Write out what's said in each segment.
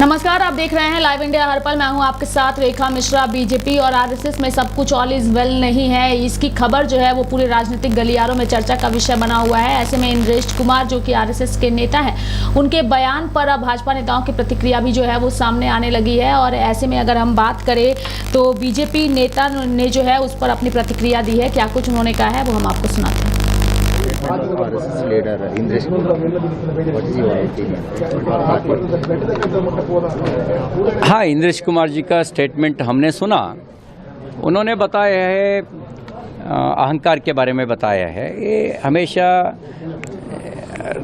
नमस्कार, आप देख रहे हैं लाइव इंडिया हर पल। मैं हूं आपके साथ रेखा मिश्रा। बीजेपी और आरएसएस में सब कुछ ऑल इज वेल नहीं है, इसकी खबर जो है वो पूरे राजनीतिक गलियारों में चर्चा का विषय बना हुआ है। ऐसे में इंद्रेश कुमार जो कि आरएसएस के नेता हैं, उनके बयान पर अब भाजपा नेताओं की प्रतिक्रिया भी जो है वो सामने आने लगी है। और ऐसे में अगर हम बात करें तो बीजेपी नेता ने जो है उस पर अपनी प्रतिक्रिया दी है। क्या कुछ उन्होंने कहा है वो हम आपको सुनाते हैं। आरएसएस लीडर इंद्रेश कुमार, हाँ, इंद्रेश कुमार जी का स्टेटमेंट हमने सुना। उन्होंने बताया है, अहंकार के बारे में बताया है। ये हमेशा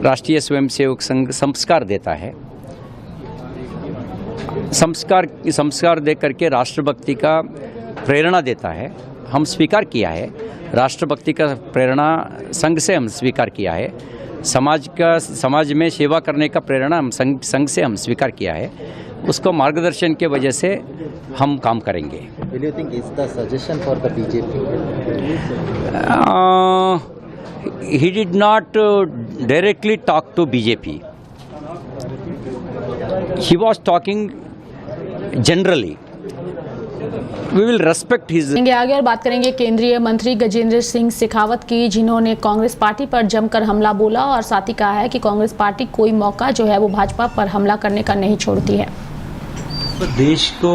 राष्ट्रीय स्वयंसेवक संघ संस्कार देता है। संस्कार दे करके राष्ट्रभक्ति का प्रेरणा देता है। हम स्वीकार किया है, राष्ट्रभक्ति का प्रेरणा संघ से हम स्वीकार किया है। समाज में सेवा करने का प्रेरणा हम संघ से हम स्वीकार किया है। उसको मार्गदर्शन के वजह से हम काम करेंगे। Will you think is the suggestion for the BJP? He did not directly talk to BJP. He was talking generally. We will respect his. आगे और बात करेंगे केंद्रीय मंत्री गजेंद्र सिंह शेखावत की, जिन्होंने कांग्रेस पार्टी पर जमकर हमला बोला और साथ ही कहा है कि कांग्रेस पार्टी कोई मौका जो है वो भाजपा पर हमला करने का नहीं छोड़ती है। तो देश को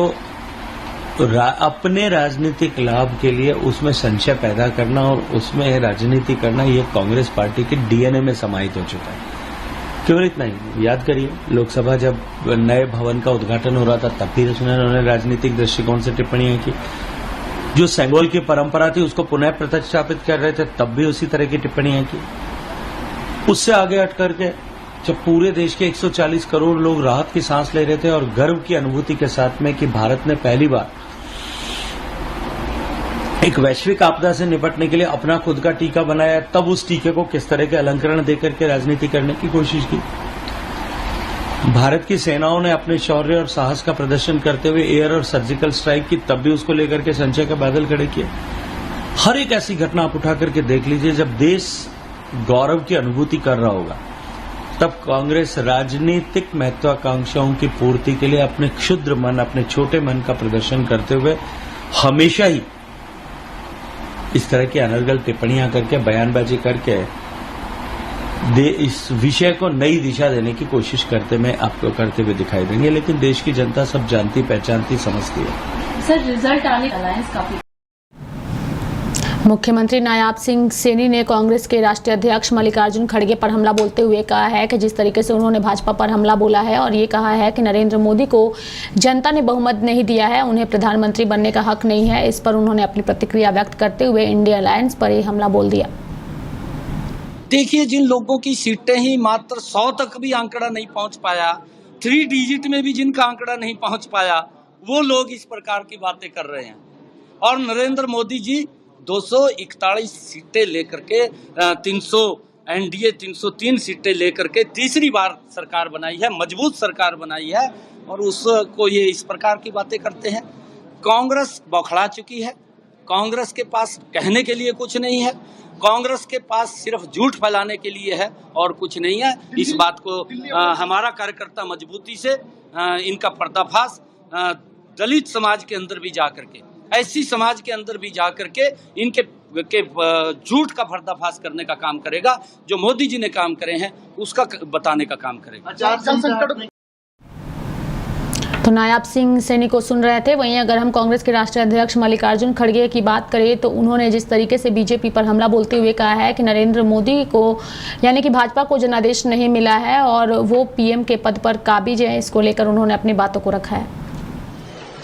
अपने राजनीतिक लाभ के लिए उसमें संशय पैदा करना और उसमें राजनीति करना, ये कांग्रेस पार्टी के डीएनए में समाहित हो चुका है। केवल इतना ही याद करिए, लोकसभा जब नए भवन का उद्घाटन हो रहा था तब भी उन्होंने राजनीतिक दृष्टिकोण से टिप्पणियां की। जो सेंगोल की परंपरा थी उसको पुनः प्रतिष्ठापित कर रहे थे तब भी उसी तरह की टिप्पणियां की। उससे आगे हट करके जब पूरे देश के 140 करोड़ लोग राहत की सांस ले रहे थे और गर्व की अनुभूति के साथ में कि भारत ने पहली बार एक वैश्विक आपदा से निपटने के लिए अपना खुद का टीका बनाया, तब उस टीके को किस तरह के अलंकरण देकर के राजनीति करने की कोशिश की। भारत की सेनाओं ने अपने शौर्य और साहस का प्रदर्शन करते हुए एयर और सर्जिकल स्ट्राइक की, तब भी उसको लेकर के संशय के बादल खड़े किए। हर एक ऐसी घटना आप उठा करके देख लीजिए, जब देश गौरव की अनुभूति कर रहा होगा तब कांग्रेस राजनीतिक महत्वाकांक्षाओं की पूर्ति के लिए अपने क्षुद्र मन, अपने छोटे मन का प्रदर्शन करते हुए हमेशा ही इस तरह की अनर्गल टिप्पणियां करके, बयानबाजी करके इस विषय को नई दिशा देने की कोशिश करते हुए दिखाई देंगे। लेकिन देश की जनता सब जानती, पहचानती, समझती है। सर, रिजल्ट आने अलायंस काफी। मुख्यमंत्री नायाब सिंह सैनी ने कांग्रेस के राष्ट्रीय अध्यक्ष मल्लिकार्जुन खड़गे पर हमला बोलते हुए कहा है कि जिस तरीके से उन्होंने भाजपा पर हमला बोला है और ये कहा है कि नरेंद्र मोदी को जनता ने बहुमत नहीं दिया है, उन्हें प्रधानमंत्री बनने का हक नहीं है। इस पर उन्होंने अपनी प्रतिक्रिया व्यक्त करते हुए इंडिया अलायंस पर ये हमला बोल दिया। देखिए, जिन लोगों की सीटें ही मात्र 100 तक भी आंकड़ा नहीं पहुंच पाया, 3 डिजिट में भी जिनका आंकड़ा नहीं पहुंच पाया, वो लोग इस प्रकार की बातें कर रहे हैं। और नरेंद्र मोदी जी 241 सीटें लेकर के 300 एनडीए 303 सीटें लेकर के तीसरी बार सरकार बनाई है, मजबूत सरकार बनाई है, और उसको ये इस प्रकार की बातें करते हैं। कांग्रेस बौखला चुकी है। कांग्रेस के पास कहने के लिए कुछ नहीं है। कांग्रेस के पास सिर्फ झूठ फैलाने के लिए है और कुछ नहीं है। इस बात को हमारा कार्यकर्ता मजबूती से इनका पर्दाफाश दलित समाज के अंदर भी जा करके, ऐसी समाज के अंदर भी जा करके इनके झूठ का पर्दाफाश करने का काम करेगा। जो मोदी जी ने काम करे हैं उसका बताने का काम करेगा। तो नायाब सिंह सैनी को सुन रहे थे। वहीं अगर हम कांग्रेस के राष्ट्रीय अध्यक्ष मल्लिकार्जुन खड़गे की बात करें तो उन्होंने जिस तरीके से बीजेपी पर हमला बोलते हुए कहा है कि नरेंद्र मोदी को यानी कि भाजपा को जनादेश नहीं मिला है और वो पीएम के पद पर काबिज है। इसको लेकर उन्होंने अपनी बातों को रखा है।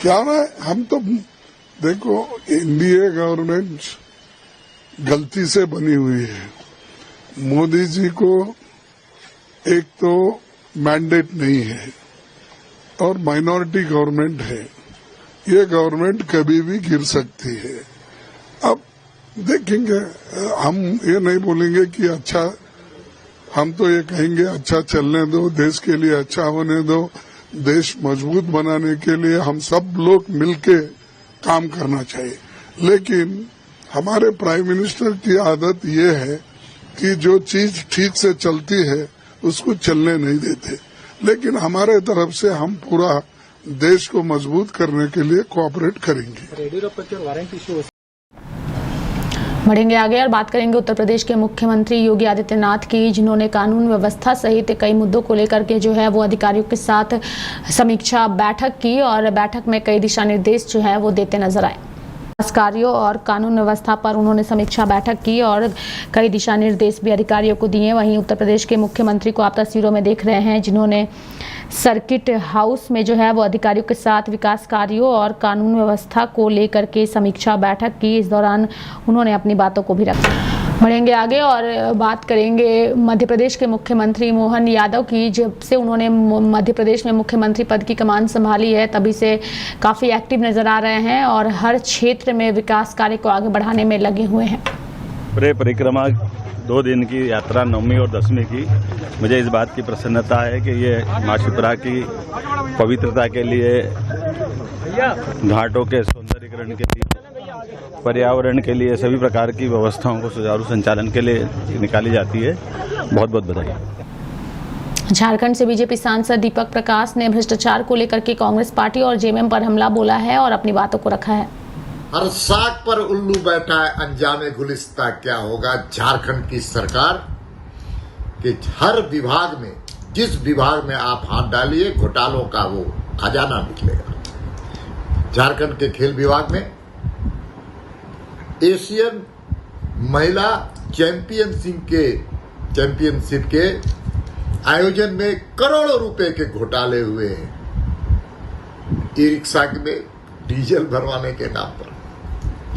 क्या है, हम तो देखो, एनडीए गवर्नमेंट गलती से बनी हुई है। मोदी जी को एक तो मैंडेट नहीं है और माइनॉरिटी गवर्नमेंट है। ये गवर्नमेंट कभी भी गिर सकती है। अब देखेंगे, हम ये नहीं बोलेंगे कि अच्छा, हम तो ये कहेंगे अच्छा चलने दो, देश के लिए अच्छा होने दो, देश मजबूत बनाने के लिए हम सब लोग मिलके काम करना चाहिए। लेकिन हमारे प्राइम मिनिस्टर की आदत ये है कि जो चीज ठीक से चलती है उसको चलने नहीं देते। लेकिन हमारे तरफ से हम पूरा देश को मजबूत करने के लिए कोऑपरेट करेंगे। बढ़ेंगे आगे और बात करेंगे उत्तर प्रदेश के मुख्यमंत्री योगी आदित्यनाथ की, जिन्होंने कानून व्यवस्था सहित कई मुद्दों को लेकर के जो है वो अधिकारियों के साथ समीक्षा बैठक की और बैठक में कई दिशा निर्देश जो है वो देते नजर आए। कार्यों और कानून व्यवस्था पर उन्होंने समीक्षा बैठक की और कई दिशा निर्देश भी अधिकारियों को दिए। वहीं उत्तर प्रदेश के मुख्यमंत्री को आप तस्वीरों में देख रहे हैं, जिन्होंने सर्किट हाउस में जो है वो अधिकारियों के साथ विकास कार्यों और कानून व्यवस्था को लेकर के समीक्षा बैठक की। इस दौरान उन्होंने अपनी बातों को भी रखा। बढ़ेंगे आगे और बात करेंगे मध्य प्रदेश के मुख्यमंत्री मोहन यादव की। जब से उन्होंने मध्य प्रदेश में मुख्यमंत्री पद की कमान संभाली है, तभी से काफ़ी एक्टिव नज़र आ रहे हैं और हर क्षेत्र में विकास कार्य को आगे बढ़ाने में लगे हुए हैं। पूरे परिक्रमा 2 दिन की यात्रा 9वीं और 10वीं की, मुझे इस बात की प्रसन्नता है कि ये माँ शिप्रा की पवित्रता के लिए, घाटों के सौंदर्यीकरण के लिए, पर्यावरण के लिए, सभी प्रकार की व्यवस्थाओं को सुचारू संचालन के लिए निकाली जाती है। बहुत बहुत बधाई। झारखंड से बीजेपी सांसद दीपक प्रकाश ने भ्रष्टाचार को लेकर के कांग्रेस पार्टी और जेएमएम पर हमला बोला है और अपनी बातों को रखा है। हर साग पर उल्लू बैठा है, अंजामे गुलिस्ता क्या होगा झारखंड की सरकार के हर विभाग में, जिस विभाग में आप हाथ डालिए घोटालों का वो खजाना निकलेगा। झारखंड के खेल विभाग में एशियन महिला चैंपियनशिप के आयोजन में करोड़ों रुपए के घोटाले हुए हैं। ई रिक्शा में डीजल भरवाने के नाम पर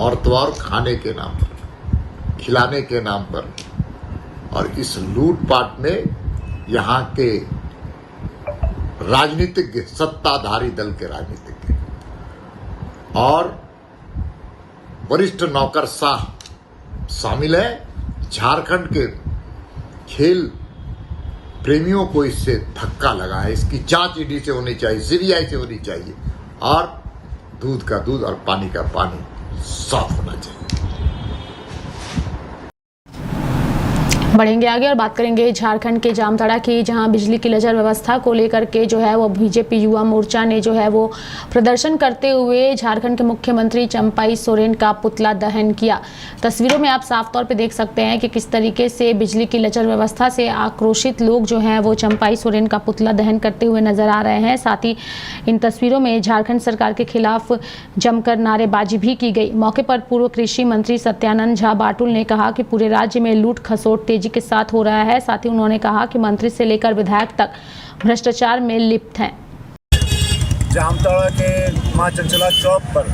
और तो और खाने के नाम पर, खिलाने के नाम पर, और इस लूटपाट में यहाँ के राजनीतिज्ञ, सत्ताधारी दल के राजनीतिज्ञ और वरिष्ठ नौकरशाह शामिल है। झारखंड के खेल प्रेमियों को इससे धक्का लगा है। इसकी जांच ईडी से होनी चाहिए, सीबीआई से होनी चाहिए और दूध का दूध और पानी का पानी साफ होना चाहिए। बढ़ेंगे आगे और बात करेंगे झारखंड के जामताड़ा की, जहां बिजली की लेजर व्यवस्था को लेकर के जो है वो बीजेपी युवा मोर्चा ने जो है वो प्रदर्शन करते हुए झारखंड के मुख्यमंत्री चंपाई सोरेन का पुतला दहन किया। तस्वीरों में आप साफ तौर पे देख सकते हैं कि किस तरीके से बिजली की लेजर व्यवस्था से आक्रोशित लोग जो हैं वो चंपाई सोरेन का पुतला दहन करते हुए नजर आ रहे हैं। साथ ही इन तस्वीरों में झारखंड सरकार के खिलाफ जमकर नारेबाजी भी की गई। मौके पर पूर्व कृषि मंत्री सत्यानंद झा बाटुल ने कहा कि पूरे राज्य में लूट खसोट तेजी के साथ हो रहा है। साथ ही उन्होंने कहा कि मंत्री से लेकर विधायक तक भ्रष्टाचार में लिप्त हैं। जामताड़ा के मां चंचला चौक पर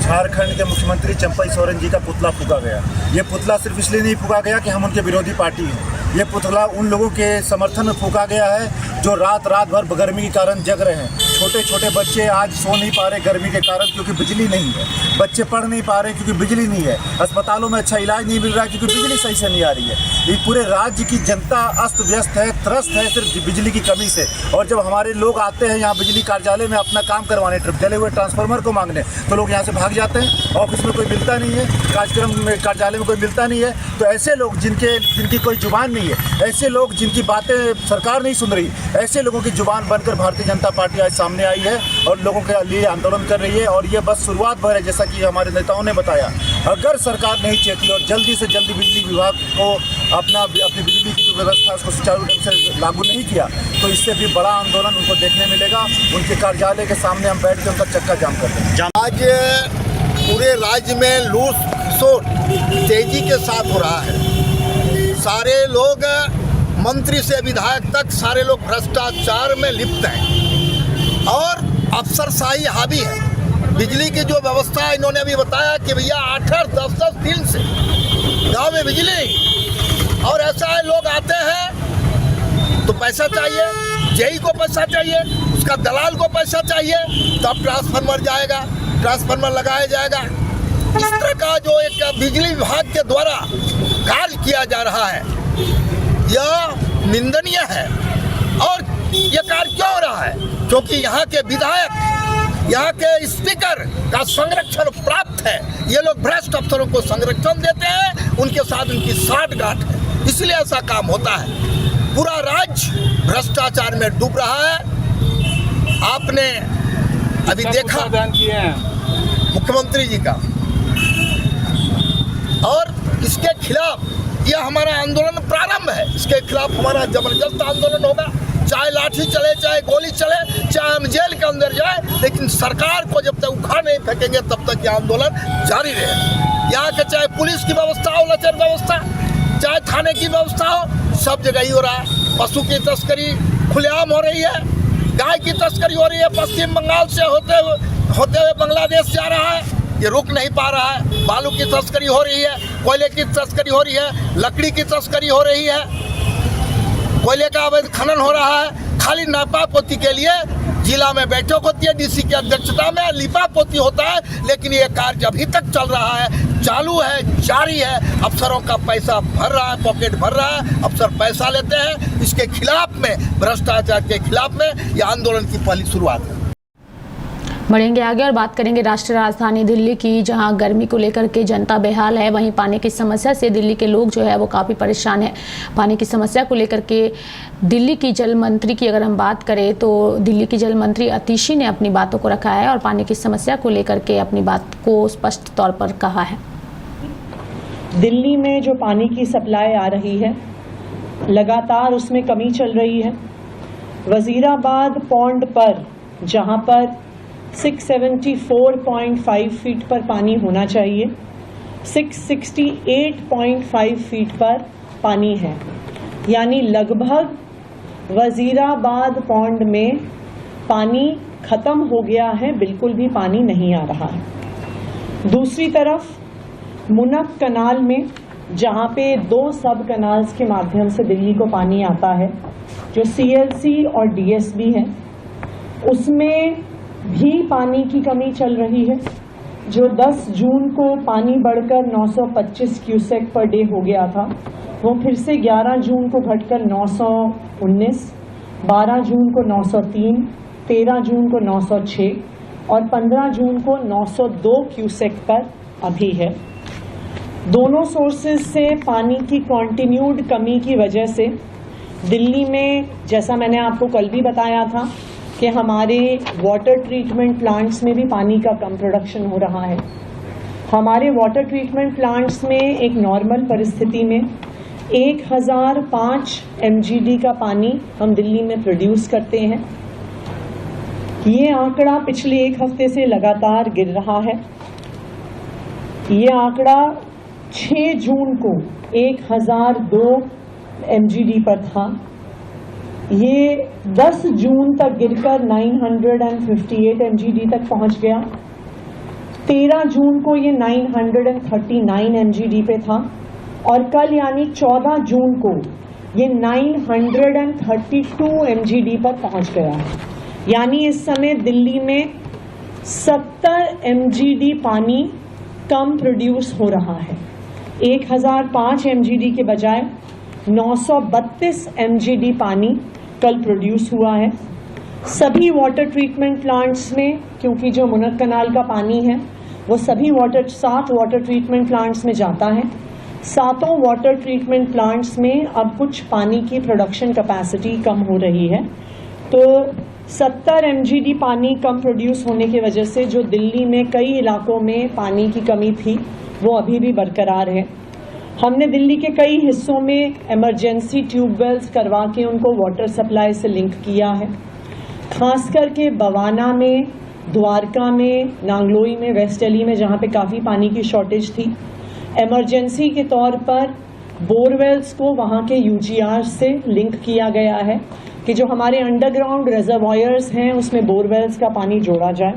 झारखंड के मुख्यमंत्री चंपाई सोरेन जी का पुतला फूंका गया। ये पुतला सिर्फ इसलिए नहीं फूंका गया कि हम उनके विरोधी पार्टी हैं। ये पुतला उन लोगों के समर्थन में फूंका गया है जो रात भर गर्मी के कारण जग रहे हैं। छोटे छोटे बच्चे आज सो नहीं पा रहे गर्मी के कारण, क्योंकि बिजली नहीं है। बच्चे पढ़ नहीं पा रहे क्योंकि बिजली नहीं है। अस्पतालों में अच्छा इलाज नहीं मिल रहा है क्योंकि बिजली सही से नहीं आ रही है। ये पूरे राज्य की जनता अस्त व्यस्त है, त्रस्त है सिर्फ बिजली की कमी से। और जब हमारे लोग आते हैं यहाँ बिजली कार्यालय में अपना काम करवाने, जले हुए ट्रांसफार्मर को मांगने, तो लोग यहाँ से भाग जाते हैं। ऑफिस में कोई मिलता नहीं है, कार्यक्रम में कार्यालय में कोई मिलता नहीं है। तो ऐसे लोग जिनकी कोई जुबान नहीं है, ऐसे लोग जिनकी बातें सरकार नहीं सुन रही, ऐसे लोगों की जुबान बनकर भारतीय जनता पार्टी आज सामने आई है और लोगों के लिए आंदोलन कर रही है। और ये बस शुरुआत भर है, जैसा कि हमारे नेताओं ने बताया। अगर सरकार नहीं चेती और जल्दी से जल्दी बिजली विभाग को अपनी बिजली की जो व्यवस्था है उसको सुचारू ढंग से लागू नहीं किया, तो इससे भी बड़ा आंदोलन उनको देखने मिलेगा। उनके कार्यालय के सामने हम बैठ के उनका चक्का जाम करते हैं। आज पूरे राज्य में लूट खसोट तेजी के साथ हो रहा है। सारे लोग, मंत्री से विधायक तक, सारे लोग भ्रष्टाचार में लिप्त हैं और अफसरशाही हावी है। बिजली की जो व्यवस्था है, इन्होंने अभी बताया कि भैया 8-8, 10-10 दिन से गांव में बिजली नहीं। और ऐसा है, लोग आते हैं तो पैसा चाहिए, जेई को पैसा चाहिए, उसका दलाल को पैसा चाहिए, तब ट्रांसफार्मर जाएगा, ट्रांसफार्मर लगाया जाएगा। इस तरह का जो एक बिजली विभाग के द्वारा कार्य किया जा रहा है, यह निंदनीय है। और यह कार्य क्यों हो रहा है? क्योंकि यहाँ के विधायक, यहाँ के स्पीकर का संरक्षण प्राप्त है। ये लोग भ्रष्ट अफसरों को संरक्षण देते हैं, उनके साथ उनकी साठगांठ है, इसलिए ऐसा काम होता है। पूरा राज्य भ्रष्टाचार में डूब रहा है। आपने अभी देखा मुख्यमंत्री जी का, और इसके खिलाफ यह हमारा आंदोलन प्रारंभ है। इसके खिलाफ हमारा जबरदस्त आंदोलन होगा, चाहे लाठी चले, चाहे गोली चले, चाहे हम जेल के अंदर जाए, लेकिन सरकार को जब तक उखाड़ नहीं फेंकेंगे तब तक यह आंदोलन जारी रहेगा। यहाँ के चाहे पुलिस की व्यवस्था हो, लचर व्यवस्था, चाहे थाने की व्यवस्था हो, सब जगह ही हो रहा है। पशु की तस्करी खुलेआम हो रही है, गाय की तस्करी हो रही है, पश्चिम बंगाल से होते हुए बांग्लादेश जा रहा है, ये रुक नहीं पा रहा है। बालू की तस्करी हो रही है, कोयले की तस्करी हो रही है, लकड़ी की तस्करी हो रही है, कोयले का अवैध खनन हो रहा है। खाली नापा पोती के लिए जिला में बैठक होती है, डीसी की अध्यक्षता में लिपा पोती होता है, लेकिन ये कार्य अभी तक चल रहा है, चालू है, जारी है। अफसरों का पैसा भर रहा है, पॉकेट भर रहा है, अफसर पैसा लेते हैं। इसके खिलाफ में, भ्रष्टाचार के खिलाफ में ये आंदोलन की पहली शुरुआत है। बढ़ेंगे आगे और बात करेंगे राष्ट्रीय राजधानी दिल्ली की, जहां गर्मी को लेकर के जनता बेहाल है। वहीं पानी की समस्या से दिल्ली के लोग जो है वो काफ़ी परेशान है। पानी की समस्या को लेकर के दिल्ली की जल मंत्री की अगर हम बात करें तो दिल्ली की जल मंत्री अतिशी ने अपनी बातों को रखा है और पानी की समस्या को लेकर के अपनी बात को स्पष्ट तौर पर कहा है। दिल्ली में जो पानी की सप्लाई आ रही है, लगातार उसमें कमी चल रही है। वजीराबाद पौंड पर, जहां पर 674.5 फीट पर पानी होना चाहिए, 668.5 फीट पर पानी है, यानी लगभग वजीराबाद पौंड में पानी खत्म हो गया है, बिल्कुल भी पानी नहीं आ रहा है। दूसरी तरफ मुनक कनाल में, जहां पे 2 सब कनाल्स के माध्यम से दिल्ली को पानी आता है, जो CLC और DSB है, उसमें भी पानी की कमी चल रही है। जो 10 जून को पानी बढ़कर 925 क्यूसेक पर डे हो गया था, वो फिर से 11 जून को घटकर 919, 12 जून को 903, 13 जून को 906 और 15 जून को 902 क्यूसेक पर अभी है। दोनों सोर्सेज से पानी की कॉन्टिन्यूड कमी की वजह से दिल्ली में, जैसा मैंने आपको कल भी बताया था कि हमारे वाटर ट्रीटमेंट प्लांट्स में भी पानी का कम प्रोडक्शन हो रहा है। हमारे वाटर ट्रीटमेंट प्लांट्स में एक नॉर्मल परिस्थिति में 1005 MGD का पानी हम दिल्ली में प्रोड्यूस करते हैं। ये आंकड़ा पिछले 1 हफ्ते से लगातार गिर रहा है। ये आंकड़ा 6 जून को 1002 MGD पर था। ये 10 जून तक गिरकर 958 MGD तक पहुंच गया। 13 जून को ये 939 MGD पे था और कल यानी 14 जून को ये 932 MGD पर पहुंच गया है। यानी इस समय दिल्ली में 70 MGD पानी कम प्रोड्यूस हो रहा है। 1005 MGD के बजाय 932 MGD पानी कल प्रोड्यूस हुआ है। सभी वाटर ट्रीटमेंट प्लांट्स में, क्योंकि जो मुनक कनाल का पानी है वो सभी 7 वाटर ट्रीटमेंट प्लांट्स में जाता है। 7 वाटर ट्रीटमेंट प्लांट्स में अब कुछ पानी की प्रोडक्शन कैपेसिटी कम हो रही है, तो 70 MGD पानी कम प्रोड्यूस होने की वजह से जो दिल्ली में कई इलाकों में पानी की कमी थी वो अभी भी बरकरार है। हमने दिल्ली के कई हिस्सों में इमरजेंसी ट्यूबवेल्स करवा के उनको वाटर सप्लाई से लिंक किया है। खास करके बवाना में, द्वारका में, नांगलोई में, वेस्ट दिल्ली में, जहाँ पे काफ़ी पानी की शॉर्टेज थी, इमरजेंसी के तौर पर बोरवेल्स को वहाँ के UGR से लिंक किया गया है कि जो हमारे अंडरग्राउंड रिजर्वायर्स हैं उसमें बोरवेल्स का पानी जोड़ा जाए।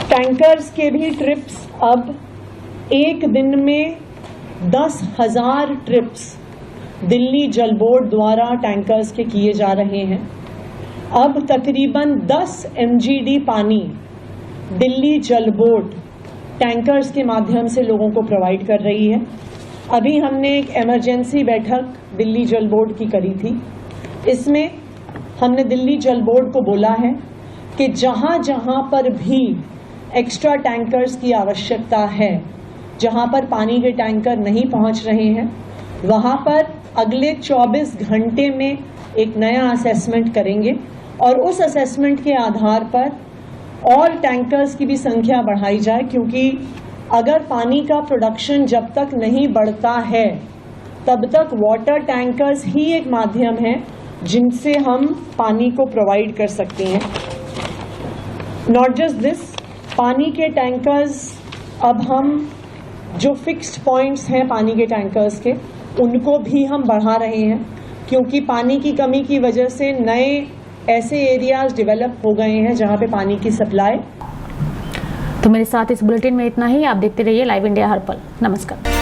टैंकर्स के भी ट्रिप्स अब एक दिन में 10,000 ट्रिप्स दिल्ली जल बोर्ड द्वारा टैंकर्स के किए जा रहे हैं। अब तकरीबन 10 MGD पानी दिल्ली जल बोर्ड टैंकर्स के माध्यम से लोगों को प्रोवाइड कर रही है। अभी हमने एक इमरजेंसी बैठक दिल्ली जल बोर्ड की करी थी। इसमें हमने दिल्ली जल बोर्ड को बोला है कि जहाँ जहाँ पर भी एक्स्ट्रा टैंकर्स की आवश्यकता है, जहाँ पर पानी के टैंकर नहीं पहुँच रहे हैं, वहाँ पर अगले 24 घंटे में एक नया असेसमेंट करेंगे और उस असेसमेंट के आधार पर और टैंकर्स की भी संख्या बढ़ाई जाए, क्योंकि अगर पानी का प्रोडक्शन जब तक नहीं बढ़ता है तब तक वाटर टैंकर्स ही एक माध्यम है जिनसे हम पानी को प्रोवाइड कर सकते हैं। नॉट जस्ट दिस, पानी के टैंकर्स अब हम जो फिक्स्ड पॉइंट्स हैं पानी के टैंकर्स के, उनको भी हम बढ़ा रहे हैं, क्योंकि पानी की कमी की वजह से नए ऐसे एरियाज डेवलप हो गए हैं जहां पे पानी की सप्लाई। तो मेरे साथ इस बुलेटिन में इतना ही। आप देखते रहिए लाइव इंडिया हर पल। नमस्कार।